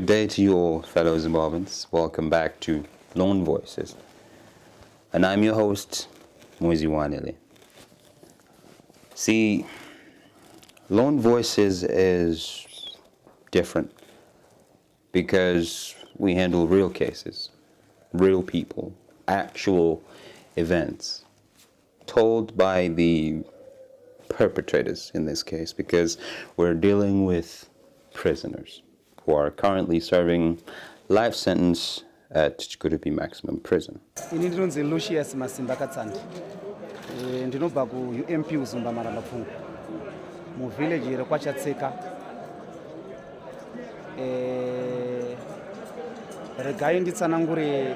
Good day to you all, fellow Zimbabweans. Welcome back to Lone Voices. And I'm your host, Mwezi Wanele. See, Lone Voices is different because we handle real cases, real people, actual events, told by the perpetrators in this case, because we're dealing with prisoners who are currently serving life sentence at Chikurubi maximum prison. Ini ndinonzi Lucius Masimba Katsandi. Ndinobva ku UMP Uzumba Marambapfunga. Mu village iri kwaChatseka. Regai nditsanangure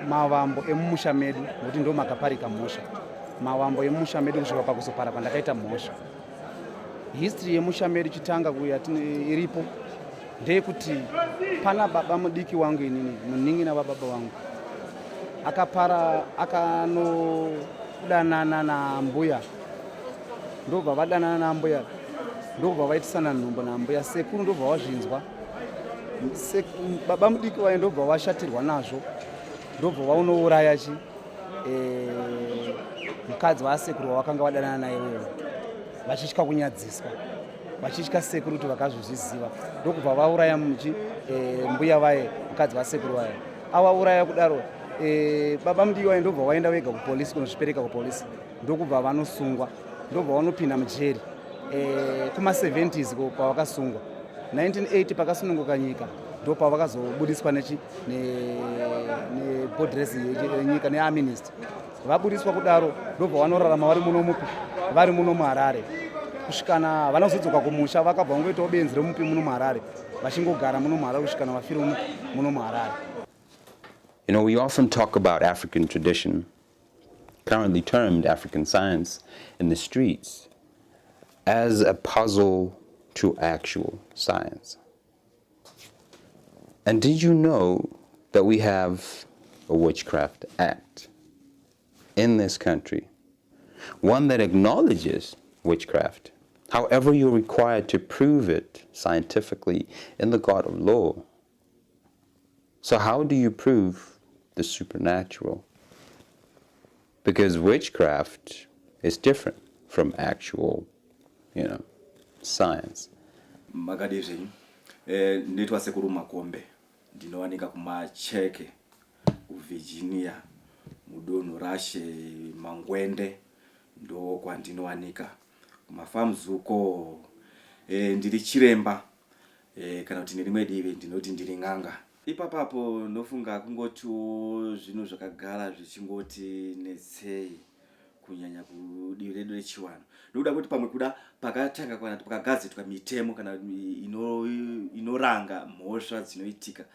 mavambo emumusha medu kuti ndo makaparika mhosva. Mavambo emumusha medu kusvika pakuzopara kwandakaita mhosva. History yemusha medu chitanga kuya iripo. Ndeyekuti pana baba mudiki wangu inini muning'ina wababa wangu akapara akanodanana na mbuya ndobva vadanana na mbuya ndobva vaitisana nhumbo na mbuya sekuru ndobva wazvinzwa baba mudiki waye ndobva washatirwa nazvo ndobva waunouraya chi mukadzi wasekuru wakanga wadanana naye wewe vachitya kunyadziswa vachitya sekuru kuti vakazvozviziva ndokubva vauraya mbuya vaye mukadzi vasekuru vaye avauraya kudaro baba mudiki vaye ndobva vaenda vega kupolisi kunozvipereka kupolisi ndokubva vanosungwa ndobva vanopinda mujeri kuma70s pavakasungwa 1980 pakasununguka nyika ndopavakazobudiswa nebodres yenyika neaminister vabudiswa kudaro ndobva vanorarama vari muno mupi vari muno muHarare kusvikana vanozodzoka kumusha vakabva vangoitawo benzi remupi muno muHarare vachingogara muno muHarare kusvikana vafira muno muHarare. You know, we often talk about African tradition, currently termed African science, in the streets as a puzzle to actual science. And did you know that we have a Witchcraft Act in this country, one that acknowledges witchcraft? However, you're required to prove it scientifically in the court of law. So how do you prove the supernatural? Because witchcraft is different from actual, science. Magadezi, nditwa Sekuru Makombe, ndinowanika kumacheke, Virginia, Mudono Rashe, Mangwende, ndo kwa ndinowanika. Kumafarms uko ndiri chiremba kana kuti ndiri mwedivi ndinoti ndiri ng'anga. Ipapapo nofunga kungoti zvinhu zvakagara zvichingoti netsei kunyanya kudivi redu rechiwanhu. Ndokuda kuti pamwe kuda pakatanga kana pakagadzirwa mitemo kana inoranga mhosva dzinoitika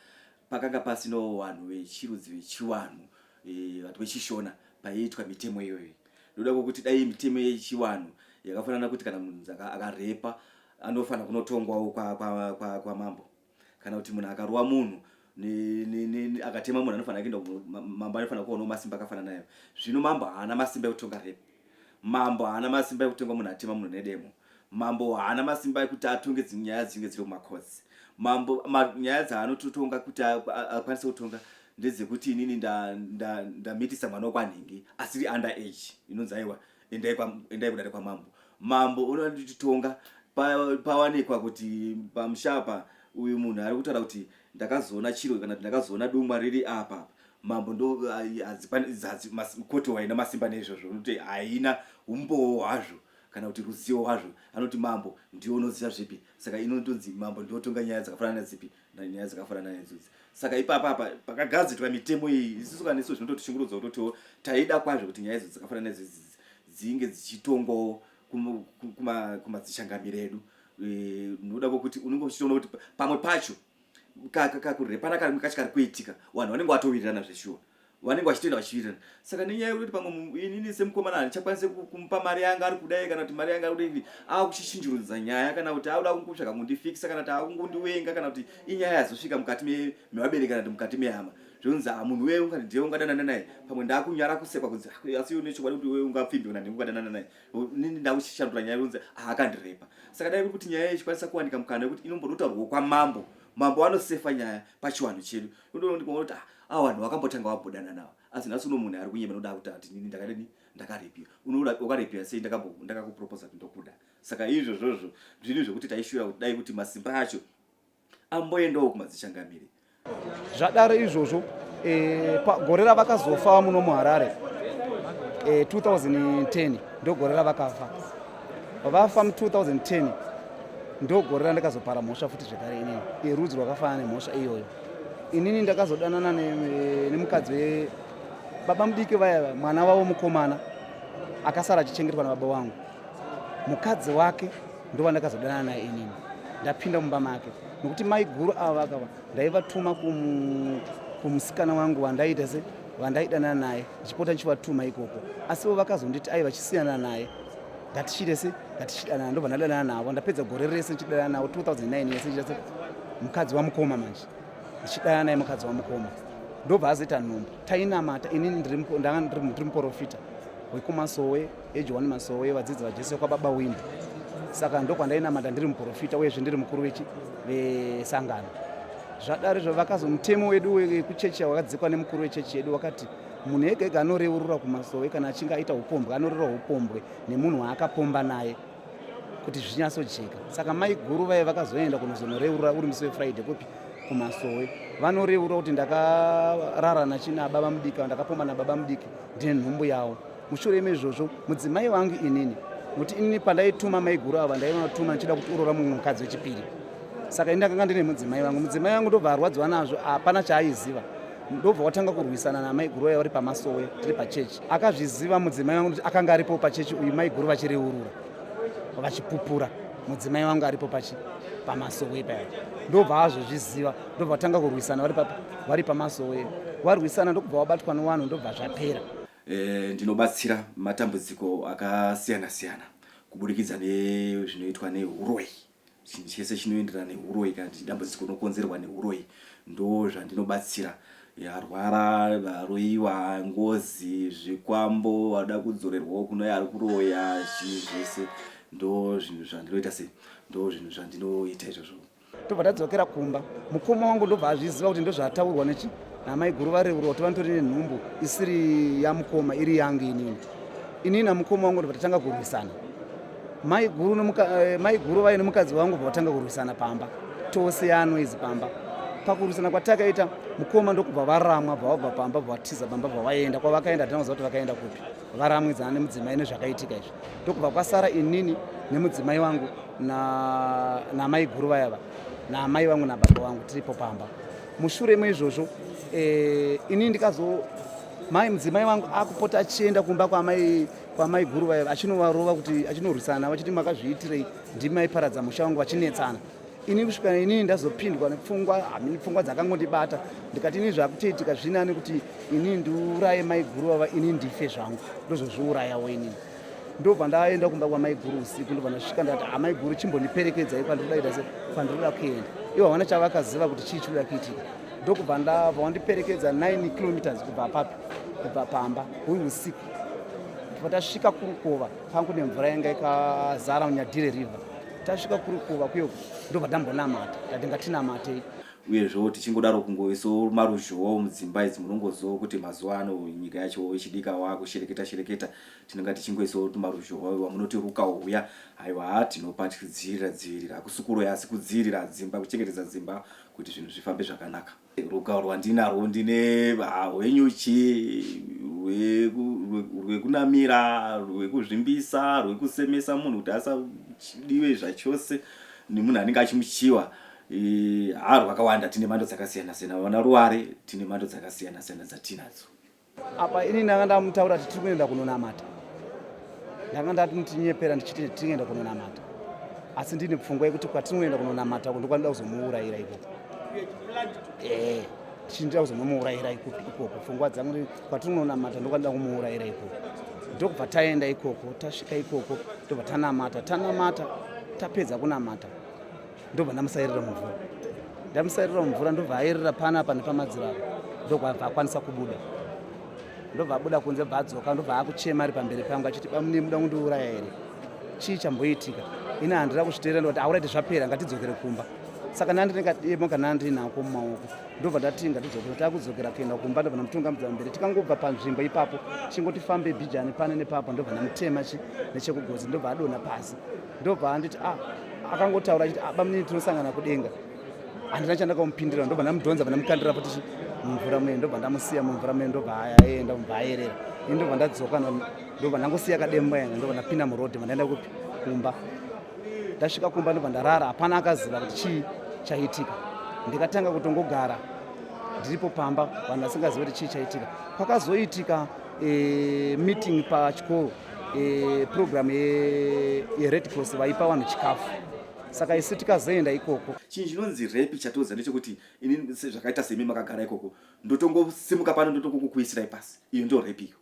pakanga pasino vanhu vechirudzi vechiwanhu vatu vechishona paiitwa mitemo iyoyo. Ndokuda kuti dai mitemo yechiwanhu yakafanana kuti kana munhu akarepa anofana kunotongwawo kwa mambo, kana kuti munhu akaruwa munhu akatema munhu anofana kuenda mambo anofana kuona masimba akafanana nayo. Zvino mambo haana masimba ekutonga repa, mambo haana masimba ekutonga munhu atema munhu nedemo, mambo haana masimba ekuti atonge nyaya dzinenge dziri kumakosi. Mambo nyaya dzaanototonga kuti akwanise kutonga ndedzekuti inini ndamitisa mwana wakwanhingi asiri under age, inonzi aiwa endai kudare kwa mambo. Mambo unotitonga pawanikwa kuti pamushapa uyu munhu ari kutaura kuti ndakazoona chiro kana ndakazoona dumwa riri apa. Mambo ndo koti waina masimba nezvozvo kuti haina umbowo hwazvo kana kuti ruzivo hwazvo. Anoti mambo ndiwo unoziva zvipi, saka inondonzi mambo ndiotonga nyaya dzakafanana nedzipi nyaya dzakafanana nedzodzi. Saka ipapa pakagadzirwa mitemo iyi isusu kana isu zvinototichingurudza kutotiwo taida kwazvo kuti nyaya idzo dzakafanana nedzodzi dzinge dzichitongwawo kumadzishangamiro edu. Noda kuti unenge uchitoona kuti pamwe pacho kakurepana kari mukati kari kuitika vanhu vanenge vatowirirana zveshuwa, vanenge vachitoenda vachiwirirana. Saka nenyaya yekuti pamwe inini semukomana ndichakwanise kumupa mari yanga ari kudai kana kuti mari yanga ari kudai akuchichinjurudza nyaya kana kuti auda kungotsvaga kundifikisa kana kuti akungondiwenga kana kuti inyaya yazosvika mukati mevabereki kana kuti mukati mehama. Zvonzi munhu wewe ungati ndiye ungadanana naye pamwe ndakunyara kusekwa kunzi asi une chokwadi kuti wewe ungapfimbi kana ndingadanana naye nini ndakushandura nyaya yonzi akandirepa. Saka dai kuti nyaya ichikwanisa kuwanika mukana wekuti inombotaurwa kwamambo mambo anosefa nyaya pachiwanhu chedu. Ndinoti vanhu vakambotanga vabhodana navo asi nhasi uno munhu ari kunyema noda kuti ati nini ndakarepiwa. Unoda wakarepiwa sei? Ndakakuproposa kuti ndokuda. Saka izvozvozvo zvinhu zvokuti taishuva kuti dai kuti masimba acho amboendawo kumadzichangamire. Zvadaro izvozvo gore ravakazofa muno muHarare 2010 ndogore ravakafa. Vafa mu2010 ndogore randakazopara mhosva futi zvekare inini yerudzi rwakafanana nemhosva iyoyo. Inini ndakazodanana nemukadzi baba mudiki vaya, mwana wavo mukomana akasara achichengetwa nababa wangu. Mukadzi wake ndo wandakazodanana naye inini. Ndapinda mumba make nokuti mai guru ava vakava ndaivatuma kumusikana wangu wandaidanana naye ndichipota ndichivatuma ikoko, asi vo vakazonditi ai vachisiyana naye ngatichidanana. Ndobva ndadanana navo ndapedza gore rese ndichidanana navo 2009 yese ndichase mukadzi wamukoma manje ndichidanana naye mukadzi wamukoma. Ndobva azoita nhombo tainamata. Inini ndiri muprofita wekumasowe eJohani Masowe vadzidzi vaJesu kwababa Wimbi. Saka ndokwandainamata ndiri muprofita uyezve ndiri mukuru vesangano. Zvadaro izvo vakazomutemo wedu wekuchechi wakadzikwa nemukuru wechechi yedu wakati munhu ega ega anoreurura kumasowe kana achinge aita upombwe anoreva upombwe nemunhu waakapomba naye kuti zvinyatsojeka. Saka mai guru vaye vakazoenda kunozonoreurura uri musi weFriday kupi kumasowe. Vanoreurura kuti ndakararana china baba mudiki, ndakapomba nababa mudiki ndine nhumbu yavo. Mushure mezvozvo mudzimai wangu inini, nokuti inini pandaituma mai guru ava ndaivatuma ndichida kuti urora mumwe mukadzi wechipiri. Saka ini ndakanga ndine mudzimai wangu ndobva arwadziwa nazvo, hapana chaaiziva. Ndobva watanga kurwisana namai guru vaya vari pamasowe tiri pachechi. Akazviziva mudzimai wangu kuti akanga aripo pachechi uyu mai guru vachireurura vachipupura mudzimai wangu aripo pamasowe paya. Ndobva azvozviziva, ndobva watanga kurwisana vari pamasowe. Warwisana ndobva wabatwa nevanhu ndobva zvapera. Ndinobatsira matambudziko akasiyana siyana kubudikidza nezvinoitwa neuroi. Chinhu chese chinoenderana neuroi kana dambudziko rinokonzerwa neuroi ndo zvandinobatsira. Yarwara, varoiwa, ngozi, zvikwambo, wada kudzorerwawo kuno yari kuroya, zvinhu zvese ndo zvinhu zvandinoita sei, ndo zvinhu zvandinoita izvozvo. Tobva tadzokera kumba, mukoma wangu ndobva azviziva kuti ndozvataurwa namai guru vareurwa kuti vanotori nenhumbu isiri yamukoma iri yangu inini. Inini namukoma wangu ndobva tatanga kurwisana. Mai guru vaye nemukadzi wangu bva vatanga kurwisana pamba, tose yanoizi pamba. Pakurwisana kwatakaita mukoma ndokubva varamwa, bva vabva pamba, bva vatiza pamba, bva vaenda kwavakaenda. Tinoziva kuti vakaenda kupi, varamwidzana nemudzimai nezvakaitika izvi. Ndokubva kwasara inini nemudzimai wangu namai guru vayava namai vangu nababa vangu tiripo pamba. Mushure meizvozvo inini mudzimai wangu akupota achienda kumba kwamai guru vaya achinovarova kuti achinorwisana navo achiti makazviitirei ndimaiparadza musha wangu vachinetsana. Ini kusvika inini ndazopindwa nepfungwa dzakangondibata ndikati ini zvakutoitika zvinani kuti inini ndiuraye mai guru vava inini ndife zvangu ndozozviurayawo inini. Ndobva ndaenda kumba kwamai guru usiku, ndobva ndasvika ndati amai guru chimbondiperekedza kwandinoda kuenda. Ivo havana chavakaziva kuti chii chinoda kuitika. Ndokubva ndabva wandiperekedza 9 kilometers kubva pamba uyu usiku. Tasvika kurukova pangu nemvura yanga ikazara munyadhire river. Tasvika kurukova kuyo ndobva tambonamata tati ngatinamatei. Uyezvo tichingodaro kungoiso maruzhowa mudzimba idzi munongoziva kuti mazuva ano nyika yacho ichidika wakushereketa tinenge tichingoiso maruzhowa wamunoti ruka uya haiwa tinopatidzivirira kusukuroya asi kudzivirira dzimba, kuchengetedza dzimba kuti zvinhu zvifambe zvakanaka. Ruka rwandinarwo ndine rwenyuchi, rwekunamira, rwekuzvimbisa, rwekusemesa munhu kuti asadiwe zvachose nemunhu anenge achimuchiwa. Rwakawanda, tine mhando dzakasiyana siyana. Vana ruware tine mhando dzakasiyana siyana dzatinadzo. Apa ini ndanga ndamutaura kuti tiri kuenda kunonamata. Ndanga ndati tinyepera ndichiti tirienda kunonamata. Asi ndine pfungwa yekuti kwatinoenda kunonamata ndokwanida kuzomuurayira ikoko. Chinda kuzomuurayira ikoko. Pfungwa dzangu kwatinonamata ndokwanida kumuurayira ikoko. Ndokubva taenda ikoko, tasvika ikoko, ndobva tanamata, tapedza kunamata. Ndobva ndamusairira mvura ndobva airira panapa nepamadziro apo. Ndobva akwanisa kubuda. Ndobva abuda kunze bva adzoka ndobva akuchema ari pamberi pangu achiti muda kundiuraya here. Chii chamboitika? Ini handira kuzviteerera ndoti aurati zvapera ngatidzokere kumba. saka ndandinekademo kana ndinako mumaoko ndobva ndati ngatidzokera takudzokera kuenda kumba ndobva ndamutungamidza mberi tikangobva panzvimbo ipapo chingotifambe bhijani pane nepapo ndobva ndamutema nechekugozi ndobva adonha pasi ndobva anditi akangotaura achiti bamunini tinosangana kudenga handina chandakamupindira ndobva ndamudhonza ndamukandira kuti mumvura muye ndobva ndamusiya mumvura muye ndobva aenda mubva ayerera ini ndobva ndadzoka ndobva ndangosiya kademba yanga ndobva ndapinda murodhi ndaenda kupi kumba ndasvika kumba ndobva ndarara hapana akaziva kuti chii chaitika ndikatanga kutongogara ndiripo pamba vanhu vasingazivi kuti chii chaitika kwakazoitika meeting pachikoro program yered cross vaipa vanhu chikafu saka isi tikazoenda ikoko chinhu chinonzi repi chatoudza ndechekuti ini zvakaita semi makagara ikoko ndotongosimuka pano ndotongokukuisirai pasi iyo ndo repi iyo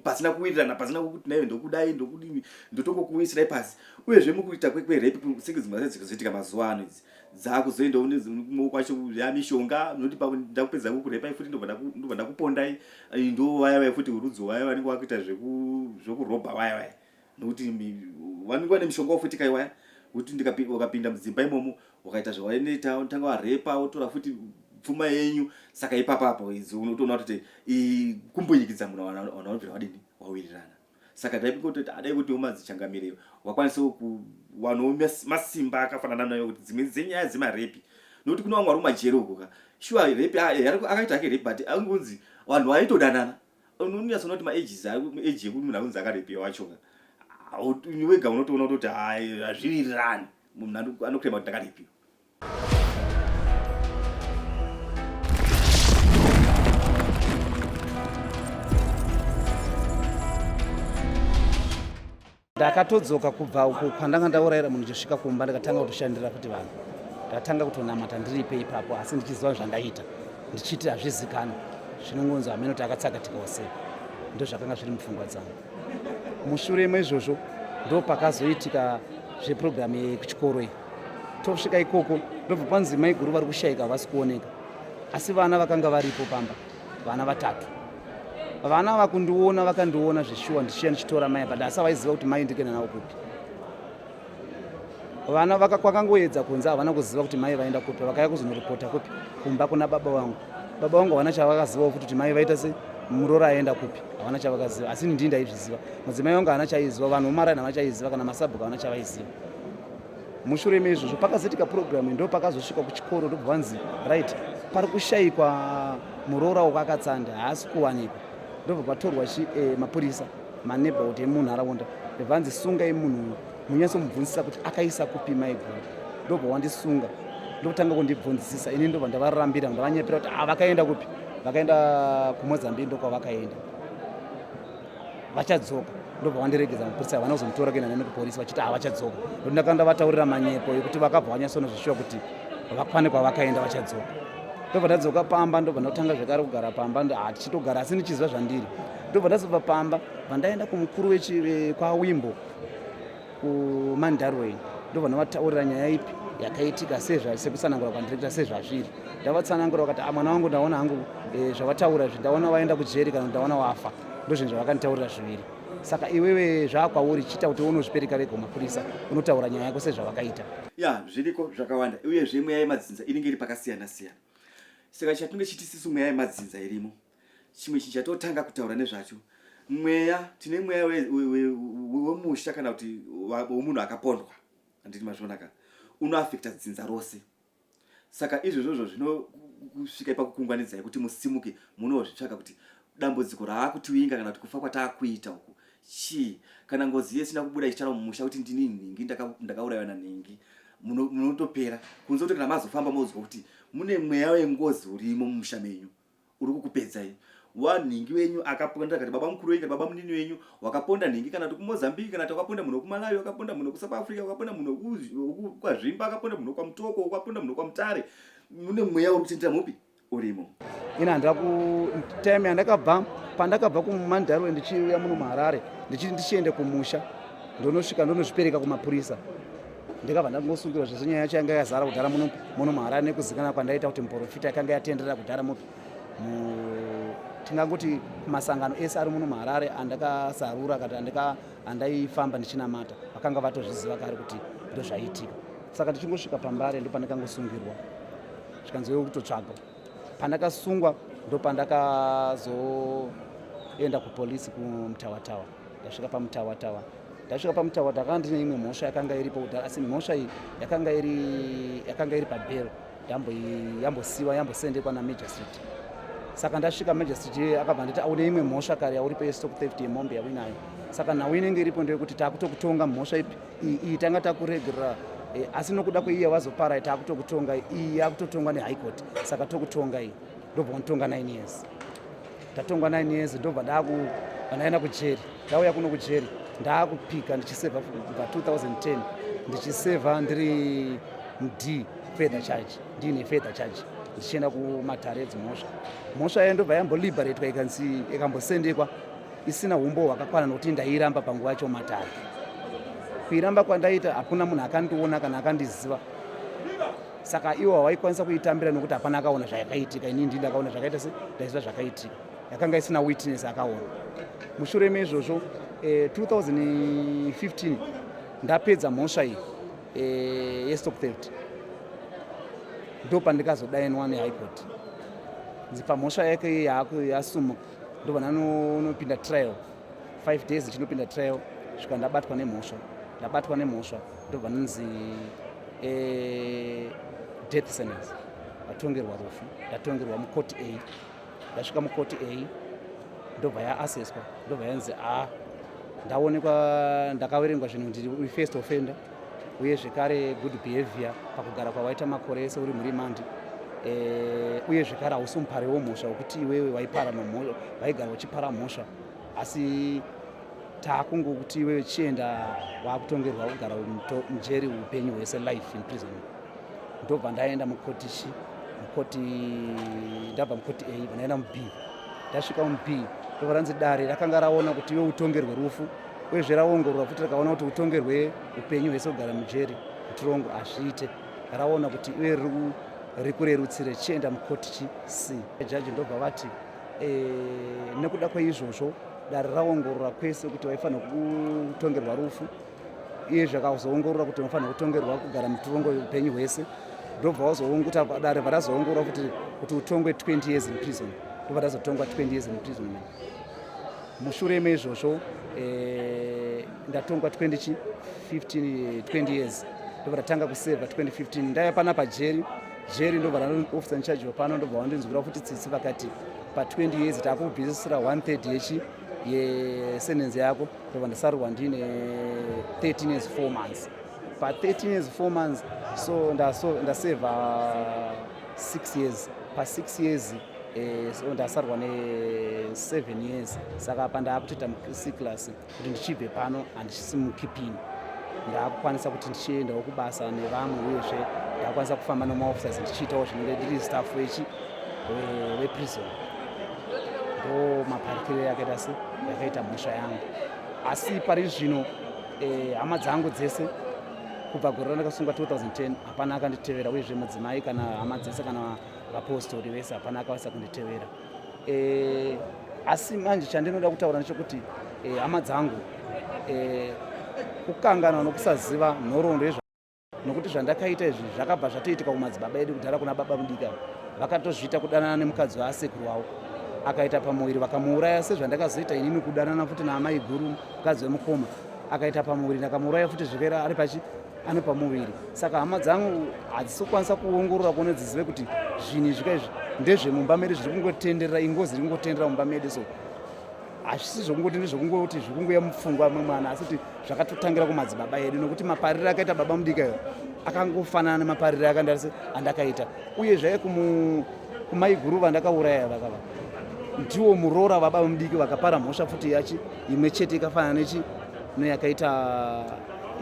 pasina kuwirirana pasina kuti nayo ndokudai ndokudini ndotongokuisirai pasi uyezve mukuita kwerepi senge dzimwe dzikuzoitika mazuva ano idzi dzakuzoenda kwacho yamishonga noti ndakupedza kukurepai futi ndobva ndakupondai ndo vaya futi urudzi waya vanenge vakuita zvekurobha vaya nokuti vanenge vane mishonga wofutika iwaya kuti ukapinda mudzimba imomo wakaita zvawaineta unotanga warepa wotora futi pfuma yenyu saka ipapapo idzi unotoona kuti kumboyikidza munhu wanaobvira wadini wawirirana saka ndaipikototi adai kuti umadzichangamire wakwanisawo kuwanawo masimba akafanana nayo kuti dzimwe dzenyaya dzemarepi nokuti kuna vamwe vari mumajeri ukoka shuwa repi akaita ake repi but angunzi vanhu vaitodanana unonyatsoona kuti maeji yekuti munhu akunzi akarepiwa wachoka wega unotoona kuti hazviwirirani munhu anokurema kuti ndakarepiwa. ndakatodzoka kubva uko kwandanga ndaurayira munhu ndichisvika kumba ndikatanga kutoshandira kuti vanhu ndatanga kutonamata ndiripe ipapo asi ndichiziva zvandaita ndichiti hazvizikana zvinongonzi hamene kuti akatsakatika wasei ndo zvakanga zviri mupfungwa dzangu. Mushure maizvozvo ndo pakazoitika zveprogramu yekuchikoro iyi tosvika ikoko ndobva panzi mai guru vari kushayika havasi kuoneka asi vana vakanga varipo pamba vana vatatu vana vakundiona vakandiona zveshuwa ndichiya ndichitora mai bada asi havaiziva kuti mai ndikenda navo kupi vana kwakangoedza kunzi havana kuziva kuti mai vaenda kupi vakaya kuzonoripota kupi kumba kuna baba vangu havana chavakazivawo kuti mai vaita sei murora aenda kupi havana chavakaziva asi ndii ndaizviziva mudzimai wangu havana chaiziva vanhu vomarani havana chaiziva kana masabhuku havana chavaiziva. Mushure meizvozvo pakazoitika programu ndo pakazosvika kuchikoro ndobva vanzi right pari kushayikwa muroora wakakatsanda haasi kuwanikwa ndobva patorwa mapurisa maneighborhood emunharaunda vanzi sungai munhu munyatsomubvunzisa kuti akaisa kupi mai guru ndobva wandisunga ndokutanga kundibvunzisisa ini ndobva ndavarambira ndavanyepera kuti vakaenda kupi vakaenda kumozambique ndokwavakaenda vachadzoka ndobva vandiregedza mapurisa havana kuzomutora kuenda nene kupolisi vachiti havachadzoka ndo ndakanda vataurira manyepo ekuti vakabva vanyatsoona zvishuwa kuti vakwane kwavakaenda vachadzoka ndobva ndadzoka pamba ndobva ndakutanga zvakare kugara pamba tichitogara asi ndichiziva zvandiri ndobva ndazobva pamba vandaenda kumukuru kwawimbo kumandarway ndobva ndavataurira nyaya ipi yakaitika sekutsanangura kwandirekita sezvazviri ndavatsanangura vakati mwana wangu ndaona hangu zvavataura ndaona waenda kujeri kana ndaona wafa ndozvinhu zvavakanditaurira zviviri saka iwewe zvakwauri chiita kuti unozvipereka vega kumapurisa unotaura nyaya yako sezvavakaita zviriko zvakawanda uyezve mweya yemadzinza inenge iri pakasiyana siyana saka chatinenge chitisisu mweya yemadzinza irimo chimwe chinhu chatotanga kutaura nezvacho mweya tine mweya wemusha kana kuti wemunhu akapondwa handiti mazvionaka unoafekta dzinza rose saka izvozvozvo zvinosvika ipakukungwanidzai kuti musimuke munozvitsvaka kuti dambudziko raakutiwinga kana kuti kufa kwataakuita uku chii kana ngozi yesina kubuda ichitara mumusha kuti ndini nhingi ndakaurayiwa nanhingi munotopera kunze kuti kana mazofamba mozwa kuti mune mweya wengozi urimo mumusha menyu uri kukupedzai wanhingi wenyu akaponda kati baba mukuru wenyu kana baba munini wenyu wakaponda nhingi kana kuti kumozambique kana kuti wakaponda munhu wekumalawi wakaponda munhu wekusouth africa wakaponda munhu kwazvimba wakaponda munhu kwamutoko wakaponda munhu kwamutare mune mweya uri kutendera mupi urimo. Ina handira kutime yandakabva pandakabva kumandarwe ndichiuya muno muharare ndichiende kumusha ndonosvika ndonozvipereka kumapurisa ndikabva ndangosungirwa zvese nyaya yacho yanga yazara kudhara muno muharare nekuzikana kwandaita kuti muprofita yakanga yatenderera kudhara mupi tingangoti kumasangano ese ari muno muharare andakasarura kana andaifamba ndichinamata vakanga vatozviziva kare kuti ndozvaitika saka ndichingosvika pambare ndo pandakangosungirwa zvikanzweo kutotsvaga. Pandakasungwa ndo pandakazoenda kupolisi kumutawatawa. Ndasvika pamutawatawa ndakanga ndine imwe mhosva yakanga iripo kudhara, asi mhosva iyi yakanga iri pabhero, yambosiwa yambosendekwa namajistrate. Saka ndasvika magistrate akabva nditi aune imwe mhosva kare yauripo yestock theft yemombe yawinayo. Saka nhau inenge iripo ndeyekuti taakutokutonga mhosva iyi tanga takuregera, asi nokuda kweiye wazopara taakutokutonga iyi yakutotongwa nehigh court. Saka tokutonga iyi ndobva nditonga 9 years. Ndatongwa 9 years ndobva ndaenda kujeri. Ndauya kuno kujeri ndaakupika ndichisevha kubva 2010 ndichisevha ndiri md further charge, ndiine further charge ndichienda kumatare edzimhosva. Mhosva yayo ndobva yamboliberatwa ikambosendekwa isina umbo hwakakwana nokuti ndairamba panguva yacho matare. Kuiramba kwandaita hakuna munhu akandiona kana akandiziva. Saka iwo hawaikwanisa kuitambira nokuti hapana akaona zvayakaitika. Ini ndakaona zvakaita ndaziva zvakaitika, yakanga isina witness akaona. Mushure meizvozvo 2015 ndapedza mhosva iyi yestock theft, ndo pandikazodainwa nehigh court. Pamhosva yake yasumuka ndobva nanopinda trial 5 days ndichinopinda trial svika ndabatwa nemhosva ndobva nonzi death sentence, ndatongerwa rufu. Ndatongerwa mukoti A. Ndasvika mukoti A ndobva yaaseswa, ndobva yanzi ndaonekwa ndakaverengwa zvinhu ndiri first offender, uye zvekare good behavior pakugara kwawaita makore ese uri murimandi, uye zvekare hausi mupari womhosva wekuti iwewe waigara uchipara mhosva, asi taakungokuti iwewe chienda wakutongerwa kugara mujeri upenyu hwese, life in prison. Ndobva ndaenda ndabva mukoti A ndaenda muB. Ndasvika muB ndobva ranzi dare rakanga raona kuti iwe utongerwe rufu, uyezve raongorora futi rikaona kuti utongerwe upenyu hwese kugara mujeri mutirongo hazviite. Raona kuti iwe rikurerutsire chienda mukoti C. Jaji ndobva vati nekuda kweizvozvo dare raongorora kwese kuti waifanira kutongerwa rufu, iye zvakazoongorora kuti unofanira kutongerwa kugara mutirongo upenyu hwese. Ndobva wazoonguta dare varazoongorora kuti utongwe 20 years in prison. Ndobva ndazotongwa 20 years in prison. Mushure meizvozvo ndatongwa 20 years. Ndobva ndatanga kusevha 2015. Ndaya pana pajeri ndobva officer in charge wapano ndobva wandinzwira futi tsitsi vakati pa20 years taakubvisisira 1/3 yesentensi yako. Ndobva ndasarurwa ndine 13 years 4 months. Pa13 years 4 months so ndasevha 6 years. Pa6 years so ndasarwa ne7 years. Saka apa ndaakutoita C class kuti ndichibve pano handisisimukipini. Ndakukwanisa kuti ndichiendawo kubasa nevamwe, uyezve ndakukwanisa kufamba nemaofficers ndichiitawo zvinenge ndiri staff weprison. Ndo maparikiro yakaita mhosva yangu. Asi pari zvino hama dzangu dzese kubva gore randakasungwa 2010 hapana akanditevera, uyezve mudzimai kana hama dzese kana vapostori vese hapana akavasa kunditevera. Asi manje chandinoda kutaura ndechekuti hama dzangu kukangana nokusaziva nhoroondo nokuti zvandakaita izvi zvakabva zvatoitika kumadzibaba edu kudhara kuna baba mudika. Vakatozviita kudanana nemukadzi waasekuru wavo, akaita pamuviri vakamuuraya, sezvandakazoita inini kudanana futi naamai guru mukadzi wemukoma, akaita pamuviri ndakamuuraya futi zvikera ari ane pamuviri. Saka hama dzangu hadzisi kukwanisa kuongorora kuone dzizive kuti zvinhu izvika izvi ndezvemumba medu zviri kungotenderera, ingozi iri kungotenderera mumba medu. So hazvisi zvokungoti ndezvokungoti zvikungoya mupfungwa memwana, asi kuti zvakatotangira kumadzibaba edu, nokuti mapariro akaita baba mudika iyo akangofanana nemapariro andakaita. Uye zvaiye kumaiguru vandakauraya vakava ndiwo muroora baba mudiki vakapara mhosva futi imwe chete ikafanana neyakaita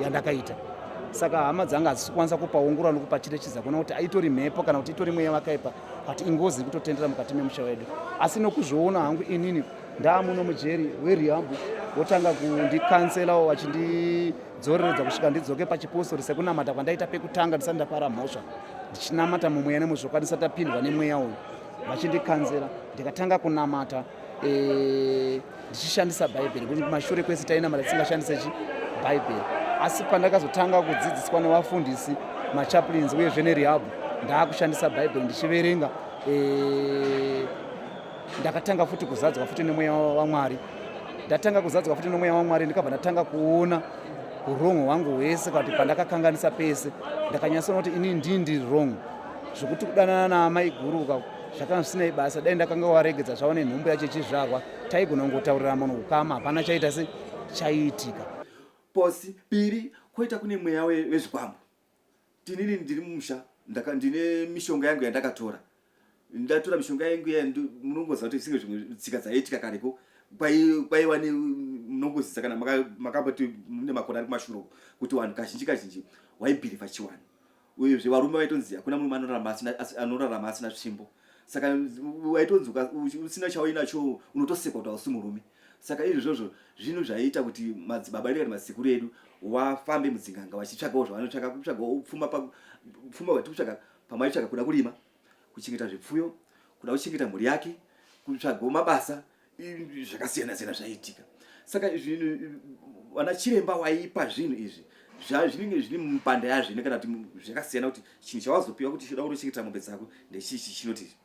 yandakaita. Saka hama dzanga hadzisi kukwanisa kupaongorora nokupa chirechiza kuona kuti aitori mhepo kana kuti itori mweya wakaipa, kuti ingozi kutotendera mukati memusha wedu. Asi nokuzviona hangu inini ndaamuno mujeri werihabhu wotanga kundikansela vachindidzoreredza kusvika ndidzoke pachipostori sekunamata kwandaita pekutanga ndisati ndapara mhosva, ndichinamata mumweya nemuzvoka ndisati tapindwa nemweya uyu. Vachindikansela ndikatanga kunamata ndichishandisa bhaibheri, kuti mashure kwese tainamata tisingashandise bhaibheri. Asi pandakazotanga kudzidziswa nevafundisi machaplains uyezve nerehab ndaakushandisa bhaibheri ndichiverenga. Ndakatanga futi kuzadzwa futi nemweya waMwari. Ndatanga kuzadzwa futi nemweya waMwari ndikabva ndatanga kuona urongo hwangu hwese kuti pandakakanganisa pese ndakanyatsoona kuti ini ndiri wrong. Zvokuti kudanana naamai guru zvakanga zvisinei basa. Dai ndakanga waregedza zvaone nhumbu yacho chizvarwa taigona kungotaurira munhu kukama hapana chaita se chaiitika. Posi piri koita kune mweya wezvikwambo. Tinini ndiri mumusha ndine mishonga yangu yandakatora. Ndatora mishonga yangu munongoziva kuti zvisinge zvimwe tsika dzaiitika kareko. Kwaiwa nemunongoziva kana makamboti mune makore ari kumashure kuti vanhu kazhinji waibhirivha chiwani. Uyezve varume vaitonzi hakuna murume anorarama asina svimbo. Saka waitonzi usina chawainacho unotosekwa kuti hausi murume. Saka izvozvo zvinhu zvaiita kuti madzibaba edu kana madzikuru edu wafambe mudzinganga vachitsvagawo zvavanotsvaka, kutsvagawo pfuma vatikutsvaka pamwe vaitsvaka kuda kurima, kuchengeta zvipfuyo, kuda kuchengeta mhuri yake, kutsvagawo mabasa, zvakasiyana-siyana zvaiitika. Saka zvinhu vana chiremba waipa zvinhu izvi zvinenge zviri mupanda yazvino kana kuti zvakasiyana kuti chinhu chawazopiwa kuti choda kutochengeta mombe dzako ndechichi chinoti.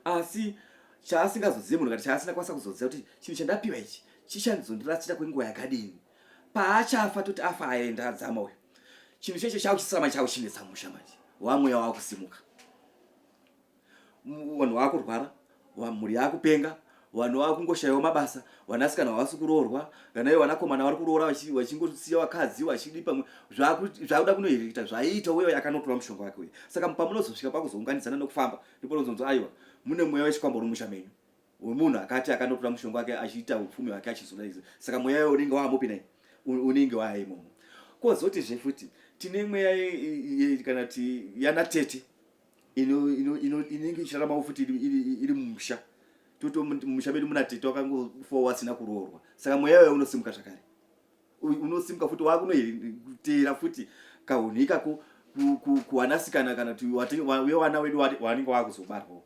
Asi chaasingazozivi munhu kana chaasina kwanisa kuzoziva kuti chinhu chandapiwa ichi chichanzondirasira kwenguva yakadini. Paachafa toti afa aenda adzama uyu. Chinhu checho chaakuchisama chaakuchinetsa musha manje. Wamweya waakusimuka. Vanhu vaakurwara, mhuri yaakupenga, vanhu vaakungoshayiwa mabasa, vanasikana havasi kuroorwa, kana ivo vanakomana vari kuroora vachingosiya vakadzi vachidi pamwe zvaakuda kunohirikita zvaiita uyo akanotora mushonga wake uyu. Saka pamunozosvika pakuzounganidzana nokufamba ndipo unozonzwa aiwa mune mweya wechikwambo uri mumusha menyu wemunhu akati akanotora mushonga wake achiita upfumi hwake achizoda izvo. Saka mweya iwe unenge waamopi nai unenge waaimomo. Kwozotizve futi tine mweya kana kuti yanatete inenge ichiraramawo futi iri mumusha. Toto mumusha medu muna tete wakangofa wasina kuroorwa. Saka mweya iwe unosimuka zvakare. Unosimuka futi waakunoteera futi kahunikako kuwanasikana kana kuti vana wedu wanenge waakuzobarwawo.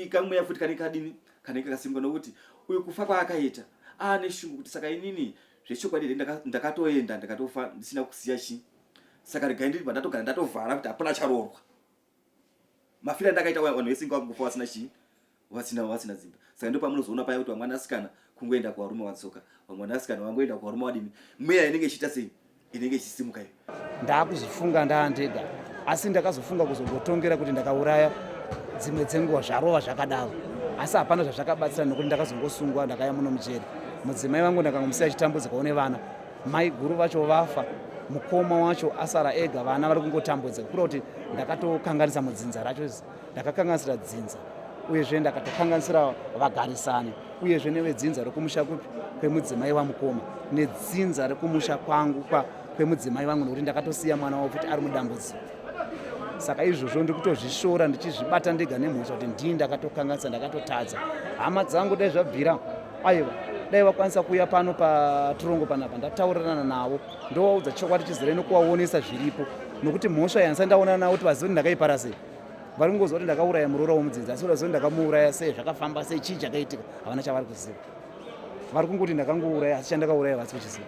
Kamweya futi kanenge kadini kanenge kasimuka nokuti uyu kufa kwaakaita aane shungu kuti saka inini zvechokwadi ndakatoenda ndakatofa ndisina kusiya chi. Saka regai ndiri ndatogara ndatovhara kuti hapana charoorwa. Mafira ndakaita vanhu vese ngavangofa vasina chi vasina dzimba. Saka ndipo pamunozoona paya kuti vamwe vanasikana kungoenda kuvarume vatsoka, vamwe vanasikana vangoenda kuvarume vadini. Mweya inenge ichiita sei inenge ichisimuka iyo. Ndakuzvifunga ndaandega asi ndakazofunga kuzongotongera kuti ndakauraya dzimwe dzenguva zvarova zvakadaro. Asi hapana zvazvakabatsira nokuti ndakazongosungwa ndakaya muno mucheri. Mudzimai vangu ndakangomusiya achitambudzikawo nevana. Mai guru vacho vafa, mukoma wacho asara ega, vana vari kungotambudzika. Kuri kuti ndakatokanganisa mudzinza racho, ndakakanganisira dzinza. Uyezve ndakatokanganisira vagarisani, uyezve nevedzinza rekumusha kwemudzimai vamukoma nedzinza rekumusha kwangu kwemudzimai vangu nokuti ndakatosiya mwana wavo kuti ari mudambudziko. Saka izvozvo ndikutozvishora ndichizvibata ndega nemhosva kuti ndii ndakatokanganisa ndakatotadza. Hama dzangu dai zvabvira aiwa dai vakwanisa kuuya pano paturongo panapa ndataurirana navo ndovaudza chokwadi chizere nokuvaonesa zviripo nokuti mhosva yanisa ndaona navo kuti vazive kuti ndakaipara sei. Vari kungoziva kuti ndakauraya muroora womudzinza asi vazive kuti ndakamuuraya sei, zvakafamba sei, chii chakaitika, havana chavari kuziva. Vari kungoti ndakangouraya asi chandakauraya vasi kuchiziva.